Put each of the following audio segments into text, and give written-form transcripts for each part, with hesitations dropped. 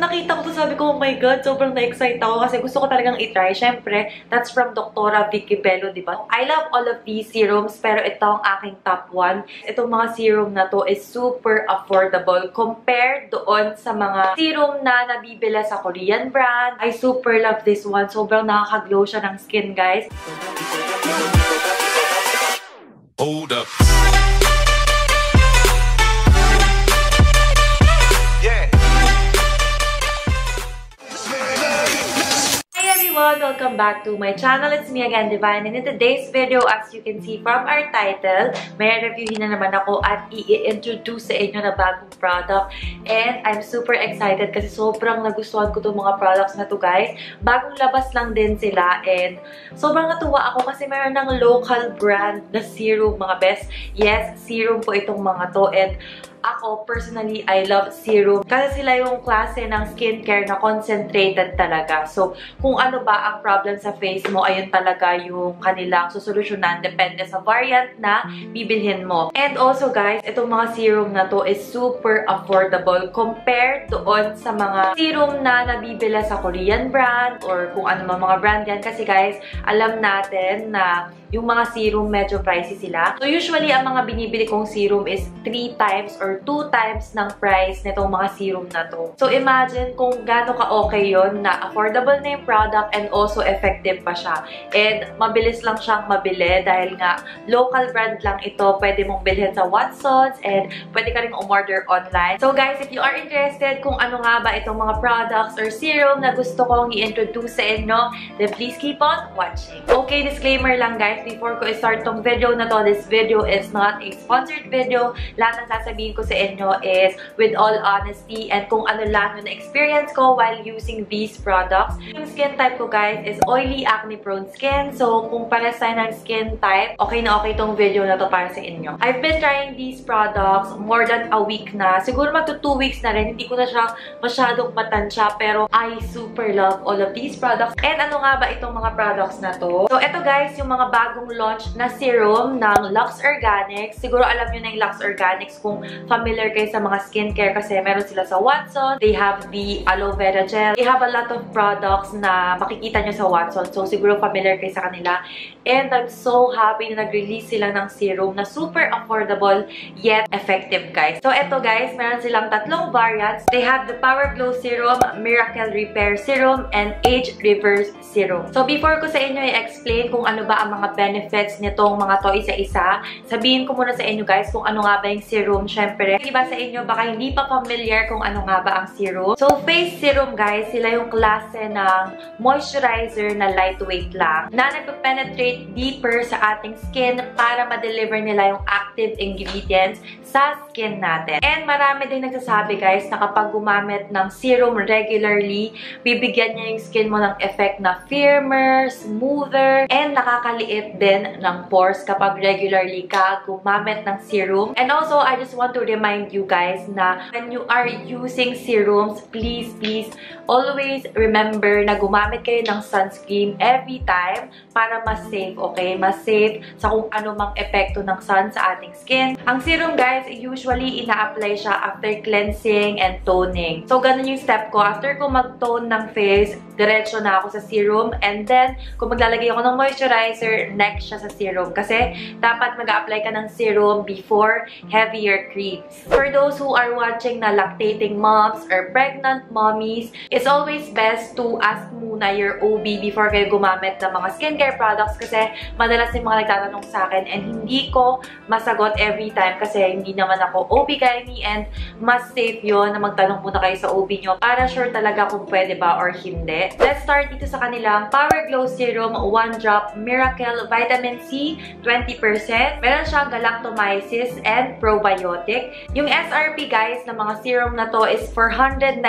nakita ko to, sabi ko, oh my God, sobrang na-excite ako kasi gusto ko talagang itry. Siyempre, that's from Dr. Vicky Bello, di ba? I love all of these serums, pero ito ang aking top 1. Itong mga serum na to is super affordable compared doon sa mga serum na nabibili sa Korean brand. I super love this one. Sobrang nakaka-glow siya ng skin, guys. Hold up. Welcome back to my channel. It's me again, Divine, and in today's video, as you can see from our title, may reviewin na naman ako at i-introduce sa inyo na bagong product. And I'm super excited kasi sobrang nagustuhan ko itong mga products na to, guys. Bagong labas lang din sila and sobrang natuwa ako kasi meron ng local brand na serum, mga best. Yes, serum po itong mga to, and ako, personally, I love serum. Kasi sila yung klase ng skincare na concentrated talaga. So, kung ano ba ang problem sa face mo, ayun talaga yung kanilang susolusyonan. Depende sa variant na bibilhin mo. And also, guys, itong mga serum na to is super affordable compared doon sa mga serum na nabibili sa Korean brand or kung ano mga brand yan. Kasi, guys, alam natin na yung mga serum medyo pricey sila. So, usually, ang mga binibili kong serum is 3 times or 2 times ng price nitong mga serum na to. So, imagine kung gaano ka-okay yun na affordable na yung product and also effective pa siya. And, mabilis lang siyang mabili dahil nga local brand lang ito. Pwede mong bilhin sa Watsons and pwede ka rin umorder online. So, guys, if you are interested kung ano nga ba itong mga products or serum na gusto kong i-introduce sa inyo, then please keep on watching. Okay, disclaimer lang, guys. Before ko i-start tong video na to, this video is not a sponsored video. Lahat ng sasabihin ko sa inyo is with all honesty and kung ano lang yung na-experience ko while using these products. Yung skin type ko, guys, is oily, acne-prone skin. So, kung pares tayo ng skin type, okay na okay tong video na to para sa inyo. I've been trying these products more than a week na. Siguro magto 2 weeks na rin. Hindi ko na siya masyadong matansya, pero I super love all of these products. And ano nga ba itong mga products na to? So, ito, guys, yung mga bagong launch na serum ng Lux Organics. Siguro alam nyo na yung Lux Organics kung familiar kayo sa mga skincare kasi meron sila sa Watsons. They have the aloe vera gel. They have a lot of products na makikita nyo sa Watsons. So, siguro familiar kayo sa kanila. And I'm so happy na nag-release sila ng serum na super affordable yet effective, guys. So, eto, guys, meron silang 3 variants. They have the Power Glow Serum, Miracle Repair Serum, and Age Reverse Serum. So, before ko sa inyo i-explain kung ano ba ang mga benefits nitong mga to isa-isa, sabihin ko muna sa inyo, guys, kung ano nga ba yung serum. Syempre, iba sa inyo, baka hindi pa familiar kung ano nga ba ang serum. So, face serum, guys, sila yung klase ng moisturizer na lightweight lang, na nagpe-penetrate deeper sa ating skin para ma-deliver nila yung active ingredients sa skin natin. And marami din nagsasabi, guys, na kapag gumamit ng serum regularly, bibigyan niya yung skin mo ng effect na firmer, smoother, and nakakaliit din ng pores kapag regularly ka gumamit ng serum. And also, I just want to remind you guys na when you are using serums, please always remember na gumamit kayo ng sunscreen every time para mas safe, okay? Mas safe sa kung ano mang epekto ng sun sa ating skin. Ang serum, guys, usually ina-apply siya after cleansing and toning. So, ganun yung step ko. After ko mag-tone ng face, diretso na ako sa serum. And then, kung maglalagay ako ng moisturizer, next siya sa serum. Kasi, dapat mag-apply ka ng serum before heavier creams. For those who are watching na lactating moms or pregnant mommies, it's always best to ask muna your OB before kayo gumamit ng mga skincare products kasi madalas yung mga nagtatanong sa akin and hindi ko masagot every time kasi hindi naman ako OB-GYN and mas safe yun na magtanong muna kayo sa OB nyo para sure talaga kung pwede ba or hindi. Let's start dito sa kanilang Power Glow Serum 1 Drop Miracle Vitamin C 20%. Meron siyang galactomyces and probiotic. Yung SRP, guys, ng mga serum na to is 499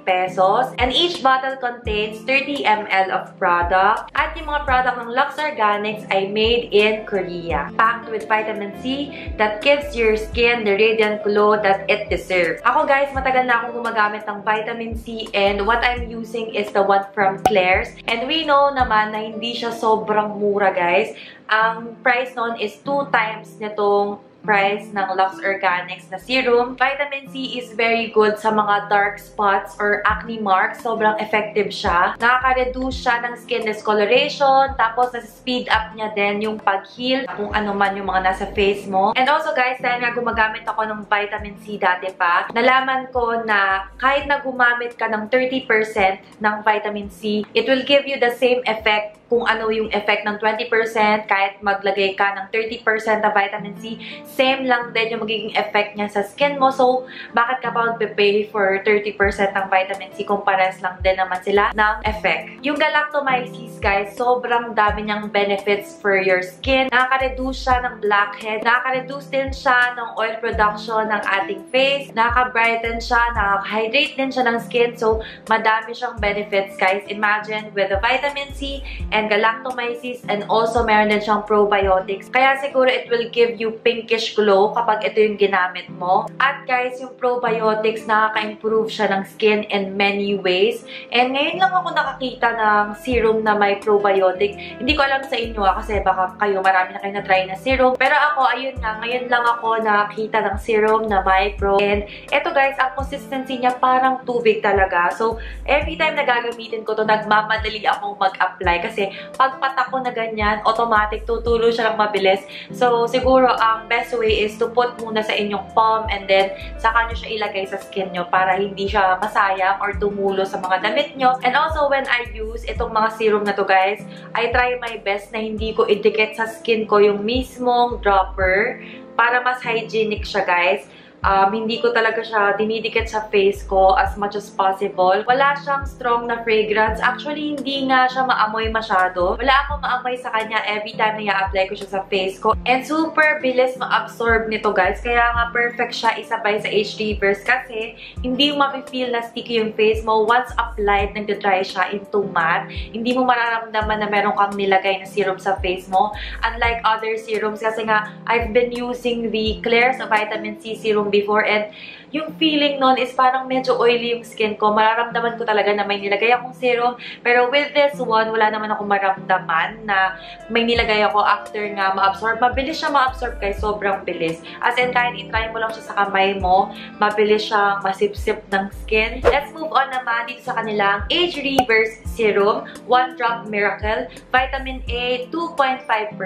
pesos and each bottle contains 30 ml of product. At yung mga product ng Lux Organics ay made in Korea. Packed with vitamin C that gives your skin the radiant glow that it deserves. Ako, guys, matagal na akong gumagamit ng vitamin C and what I'm using is the one from Klairs. And we know naman na hindi siya sobrang mura, guys. Ang price nun is 2 times nitong price ng Lux Organics na serum. Vitamin C is very good sa mga dark spots or acne marks. Sobrang effective siya. Nakaka-reduce siya ng skin discoloration. Tapos, nasa-speed up niya din yung pag-heal kung ano man yung mga nasa face mo. And also guys, dahil nga gumagamit ako ng vitamin C dati pa, nalaman ko na kahit na gumamit ka ng 30% ng vitamin C, it will give you the same effect kung ano yung effect ng 20%, kahit maglagay ka ng 30% na vitamin C, same lang din yung magiging effect niya sa skin mo. So, bakit ka pa magpe-pay for 30% ng vitamin C kung pares lang din naman sila ng effect? Yung galactomyces, guys, sobrang dami niyang benefits for your skin. Nakaka-reduce siya ng blackhead, nakaka-reduce din siya ng oil production ng ating face, nakaka-brighten siya, nakaka-hydrate din siya ng skin. So, madami siyang benefits, guys. Imagine with the vitamin C and galactomyces, and also meron din siyang probiotics. Kaya siguro it will give you pinkish glow kapag ito yung ginamit mo. At guys, yung probiotics, nakaka-improve siya ng skin in many ways. And ngayon lang ako nakakita ng serum na may probiotic. Hindi ko alam sa inyo kasi baka kayo marami na kayo na-try na serum. Pero ako, ayun nga, ngayon lang ako nakakita ng serum na may pro. And ito guys, ang consistency niya parang tubig talaga. So, every time na gagamitin ko to, nagmamadali akong mag-apply kasi pag patak ko na ganyan, automatic tutulo siya ng mabilis. So, siguro ang best way is to put muna sa inyong palm and then saka nyo siya ilagay sa skin nyo para hindi siya masayang or tumulo sa mga damit nyo. And also, when I use itong mga serum na to guys, I try my best na hindi ko idikit sa skin ko yung mismong dropper para mas hygienic siya guys. Hindi ko talaga siya dinidikit sa face ko as much as possible. Wala siyang strong na fragrance. Actually, hindi nga siya maamoy masyado. Wala akong maamoy sa kanya every time na i-apply ko siya sa face ko. And super bilis ma-absorb nito, guys. Kaya nga perfect siya isabay sa Age Reverse kasi hindi mo mapifeel na sticky yung face mo. Once applied, nagda-dry siya into matte. Hindi mo mararamdaman na meron kang nilagay na serum sa face mo. Unlike other serums, kasi nga, I've been using the Klairs Vitamin C Serum before, and yung feeling nun is parang medyo oily yung skin ko. Mararamdaman ko talaga na may nilagay akong serum. Pero with this one, wala naman ako maramdaman na may nilagay ako after nga ma-absorb. Mabilis siya ma-absorb guys. Sobrang bilis. As in, kahit i-try mo lang siya sa kamay mo, mabilis siyang masip-sip ng skin. Let's move on naman dito sa kanilang Age Reverse Serum. 1 Drop Miracle. Vitamin A, 2.5%.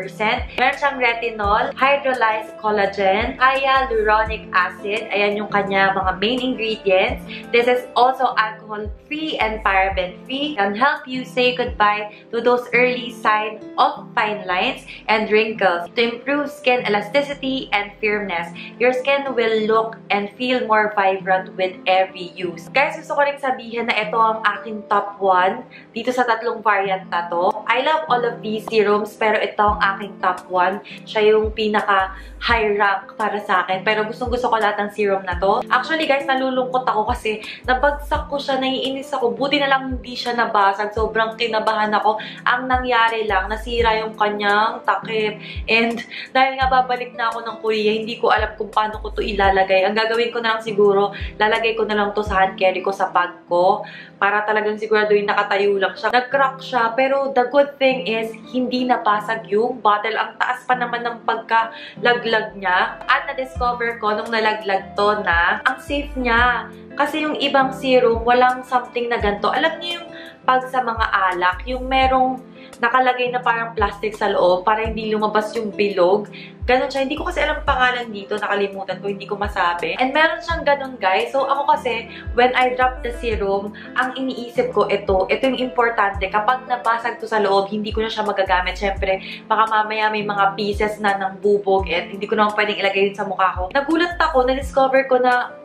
Meron siyang retinol, hydrolyzed collagen, hyaluronic acid. Ayan yung kanya mga main ingredients. This is also alcohol-free and paraben-free. Can help you say goodbye to those early signs of fine lines and wrinkles to improve skin elasticity and firmness. Your skin will look and feel more vibrant with every use. Guys, gusto ko rin sabihin na ito ang aking top 1 dito sa tatlong variant na to. I love all of these serums, pero ito ang aking top 1. Siya yung pinaka high rank para sa akin. Pero gustong-gusto ko lahat ng serum na to. Actually guys, nalulungkot ako kasi nabagsak ko siya, naiinis ako. Buti na lang hindi siya nabasag. Sobrang kinabahan ako. Ang nangyari lang, nasira yung kanyang takip. And dahil nga babalik na ako ng Korea, hindi ko alam kung paano ko to ilalagay. Ang gagawin ko na lang siguro, lalagay ko na lang to sa hand carry ko sa bag ko. Para talagang siguraduhin nakatayo lang siya. Nag-crack siya. Pero the good thing is, hindi napasag yung bottle. Ang taas pa naman ng pagkalaglag niya. At na-discover ko nung nalaglag to na ang safe niya. Kasi yung ibang serum, walang something na ganito. Alam niyo yung pag sa mga alak, yung merong nakalagay na parang plastic sa loob para hindi lumabas yung bilog. Ganon siya. Hindi ko kasi alam pangalan dito. Nakalimutan ko. Hindi ko masabi. And meron siyang ganon, guys. So, ako kasi, when I drop the serum, ang iniisip ko ito. Ito yung importante. Kapag nabasag to sa loob, hindi ko na siya magagamit. Siyempre, baka mamaya may mga pieces na ng bubog at hindi ko naman pwedeng ilagay yun sa mukha ko. Nagulat ako. Na-discover ko na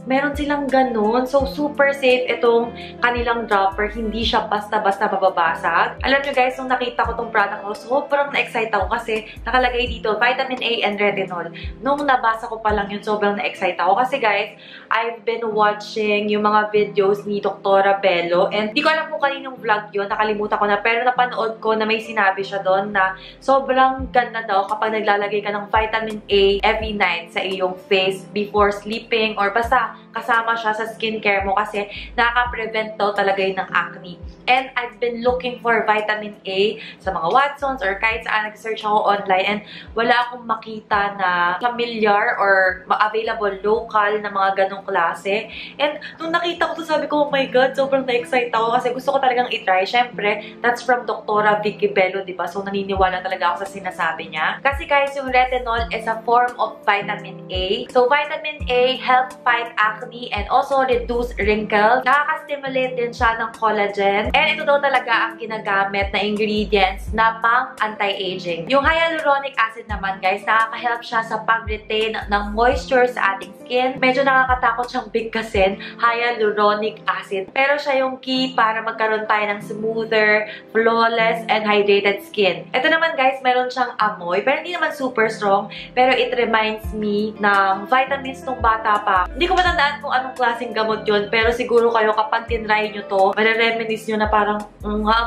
meron silang ganun. So, super safe itong kanilang dropper. Hindi siya basta-basta mababasag. Alam nyo guys, nung nakita ko tong product ko, sobrang na-excite ako kasi nakalagay dito, vitamin A and retinol. Nung nabasa ko pa lang yun, sobrang na-excite ako. Kasi guys, I've been watching yung mga videos ni Dr. Bello. And di ko alam kung kaninong vlog yun. Nakalimutan ko na. Pero napanood ko na may sinabi siya doon na sobrang ganda daw kapag naglalagay ka ng vitamin A every night sa iyong face before sleeping or basta kasama siya sa skincare mo kasi nakaka-prevent daw talaga yun ng acne. And I've been looking for vitamin A sa mga Watsons or kahit saan nag-search ako online and wala akong makita na familiar or available local na mga ganong klase. And nung nakita ko to, sabi ko, oh my God, sobrang na-excite ako kasi gusto ko talagang itry. Syempre, that's from Dr. Vicky Bello, diba? So, naniniwala talaga ako sa sinasabi niya. Kasi guys, yung retinol is a form of vitamin A. So, vitamin A helps fight acne and also reduce wrinkles. Nakaka-stimulate din siya ng collagen. And ito daw talaga ang ginagamit na ingredients na pang anti-aging. Yung hyaluronic acid naman, guys, nakaka-help siya sa pag-retain ng moisture sa ating skin. Medyo nakakatakot siyang bigkasin, hyaluronic acid. Pero siya yung key para magkaroon tayo ng smoother, flawless, and hydrated skin. Ito naman, guys, meron siyang amoy, pero hindi naman super strong. Pero it reminds me ng vitamins nung bata pa. Hindi ko matandaan kung anong klaseng gamot yun, pero siguro kayo kapag tinry nyo to, marereminis nyo na parang,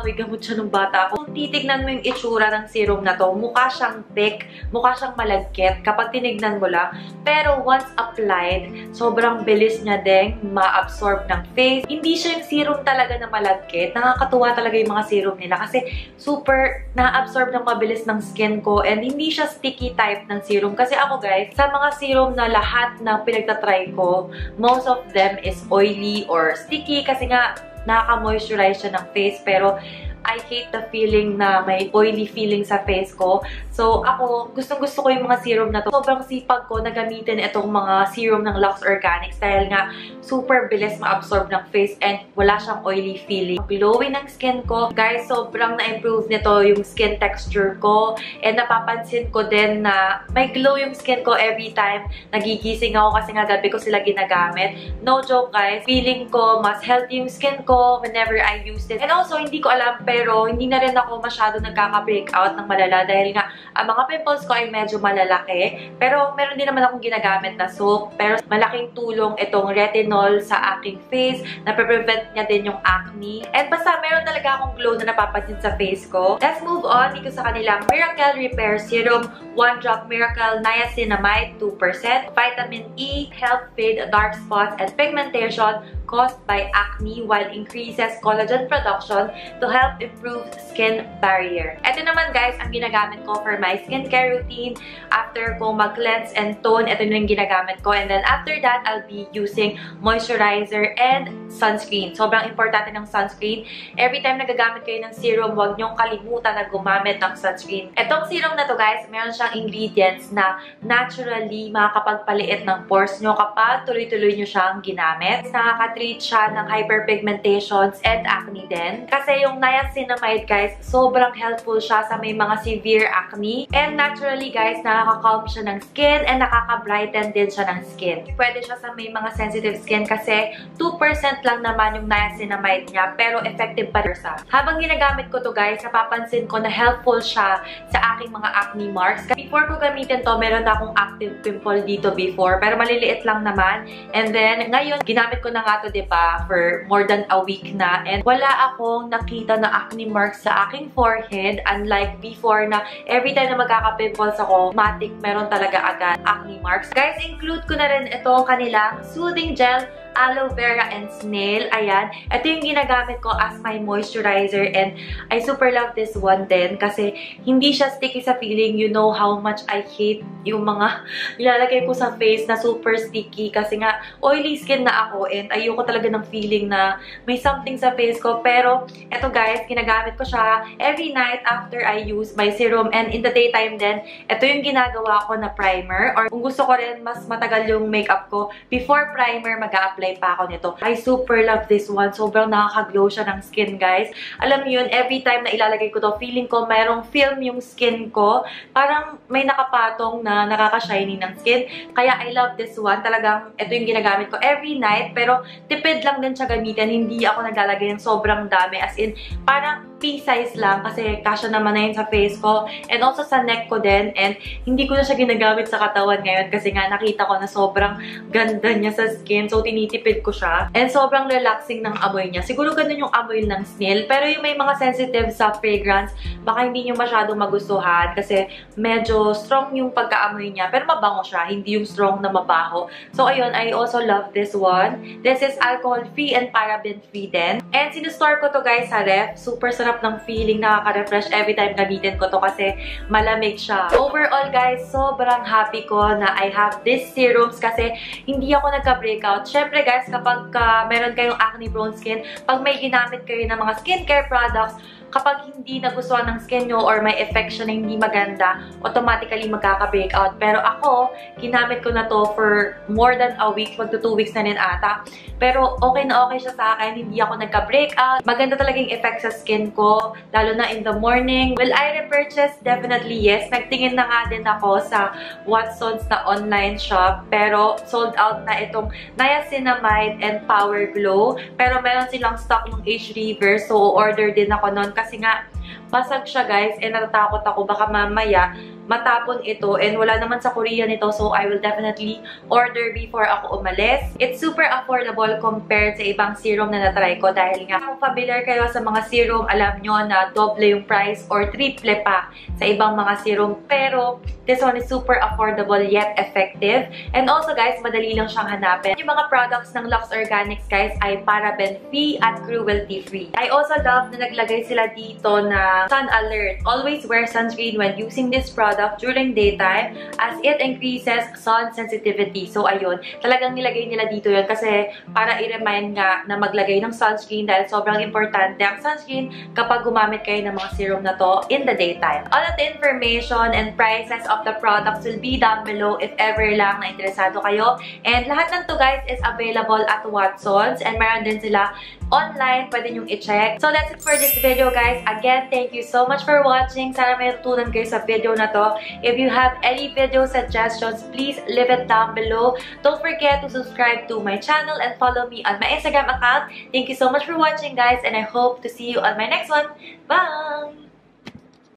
may gamot siya nung bata ako. Kung titignan mo yung itsura ng serum na to, mukha siyang thick, mukha siyang malagkit kapag tinignan mo lang. Pero once applied, sobrang bilis niya din ma-absorb ng face. Hindi siya yung serum talaga na malagkit. Nakakatuwa talaga yung mga serum nila kasi super na-absorb ng mabilis ng skin ko and hindi siya sticky type ng serum. Kasi ako guys, sa mga serum na lahat na pinagtatry ko, most of them is oily or sticky kasi nga nakaka-moisturize siya ng face, pero I hate the feeling na may oily feeling sa face ko. So, ako, gustong-gusto ko yung mga serum na to. Sobrang sipag ko na gamitin itong mga serum ng Lux Organics dahil nga super bilis ma-absorb ng face and wala siyang oily feeling. Glowy ng skin ko. Guys, sobrang na-improve nito yung skin texture ko. And napapansin ko din na may glow yung skin ko every time nagigising ako kasi nga gabi ko sila ginagamit. No joke guys, feeling ko mas healthy yung skin ko whenever I use it. And also, hindi ko alam pero hindi na rin ako masyado nagkaka-breakout ng malala dahil nga ang mga pimples ko ay medyo malalaki. Pero meron din naman akong ginagamit na soap. Pero malaking tulong itong retinol sa aking face. Nape-prevent niya din yung acne. And basta meron talaga akong glow na napapansin sa face ko. Let's move on dito sa kanilang Miracle Repair Serum. 1 drop Miracle Niacinamide 2%. Vitamin E help fade dark spots and pigmentation caused by acne while increases collagen production to help improve skin barrier. Ito naman guys, ang ginagamit ko for my skincare routine. After ko mag-cleanse and tone, ito yung ginagamit ko. And then after that, I'll be using moisturizer and sunscreen. Sobrang importante ng sunscreen. Every time nagagamit kayo ng serum, huwag niyong kalimutan na gumamit ng sunscreen. Itong serum na to guys, meron siyang ingredients na naturally makakapagpaliit ng pores nyo kapag tuloy-tuloy nyo siyang ginamit. Nakaka-treat siya ng hyperpigmentations and acne din. Kasi yung niacinamide guys, sobrang helpful siya sa may mga severe acne. And naturally guys, nakaka-calm siya ng skin and nakaka-brighten din siya ng skin. Pwede siya sa may mga sensitive skin kasi 2% lang naman yung niacinamide niya pero effective pa rin siya. Habang ginagamit ko to guys, napapansin ko na helpful siya sa aking mga acne marks. Before ko gamitin to, meron na akong active pimple dito before pero maliliit lang naman. And then ngayon, ginamit ko na nga to diba for more than a week na and wala akong nakita na acne marks sa aking forehead unlike before na every time na magkaka-pimples ako, matik meron talaga agad acne marks. Guys, include ko na rin ito kanilang soothing gel aloe vera and snail. Ayan. Ito yung ginagamit ko as my moisturizer and I super love this one din kasi hindi siya sticky sa feeling. You know how much I hate yung mga nilalagay ko sa face na super sticky kasi nga oily skin na ako and ayoko talaga ng feeling na may something sa face ko. Pero ito guys, ginagamit ko siya every night after I use my serum and in the daytime din, ito yung ginagawa ko na primer or kung gusto ko rin mas matagal yung makeup ko, before primer mag-a-apply pa ako nito. I super love this one. Sobrang nakaka-glow siya ng skin, guys. Alam niyo yun, every time na ilalagay ko to, feeling ko mayroong film yung skin ko. Parang may nakapatong na nakaka-shiny ng skin. Kaya I love this one. Talagang ito yung ginagamit ko every night. Pero tipid lang din siya gamitin. Hindi ako naglalagay ng sobrang dami. As in, parang pea size lang kasi kasya naman na yun sa face ko. And also sa neck ko din. And hindi ko na siya ginagamit sa katawan ngayon kasi nga nakita ko na sobrang ganda niya sa skin. So, tinitipid ko siya. And sobrang relaxing ng amoy niya. Siguro ganun yung amoy ng snail. Pero yung may mga sensitive sa fragrance, baka hindi nyo masyadong magustuhan kasi medyo strong yung pagkaamoy niya. Pero mabango siya. Hindi yung strong na mabaho. So, ayun. I also love this one. This is alcohol-free and paraben-free din. And sinustore ko to guys sa ref. Super sarap ng feeling. Nakaka-refresh every time gamitin ko to kasi malamig siya. Overall guys, sobrang happy ko na I have these serums kasi hindi ako nagka-breakout. Syempre guys, kapag meron kayong acne-prone skin, pag may ginamit kayo ng mga skincare products, kapag hindi nagustuhan ng skin nyo or may effect siya na hindi maganda, automatically magkaka-breakout. Pero ako, ginamit ko na to for more than a week, magto 2 weeks na rin ata. Pero okay na okay siya sa akin, hindi ako nagka-breakout. Maganda talaga yung effect sa skin ko, lalo na in the morning. Will I repurchase? Definitely yes. Nagtingin na nga din ako sa Watsons na online shop, pero sold out na itong Niacinamide and Power Glow. Pero meron silang stock ng Age River, so order din ako nun kasi nga basag siya guys, and natatakot ako baka mamaya matapon ito, and wala naman sa Korea nito, so I will definitely order before ako umalis. It's super affordable compared sa ibang serum na natry ko dahil nga kung familiar kayo sa mga serum, alam nyo na doble yung price or triple pa sa ibang mga serum, pero this one is super affordable yet effective. And also guys, madali lang siyang hanapin. Yung mga products ng Lux Organics guys ay paraben-free at cruelty-free. I also love na naglagay sila dito na sun alert. Always wear sunscreen when using this product during daytime as it increases sun sensitivity. So ayun, talagang nilagay nila dito yun kasi para i-remind nga na maglagay ng sunscreen dahil sobrang importante ang sunscreen kapag gumamit kayo ng mga serum na to in the daytime. All of the information and prices of the products will be down below if ever lang na interesado kayo. And lahat ng to guys is available at Watsons, and meron din sila online, pwede nyong i-check. So that's it for this video guys. Again, thank you so much for watching. Sana may natutunan kayo sa video na to. If you have any video suggestions, please leave it down below. Don't forget to subscribe to my channel and follow me on my Instagram account. Thank you so much for watching guys, and I hope to see you on my next one. Bye!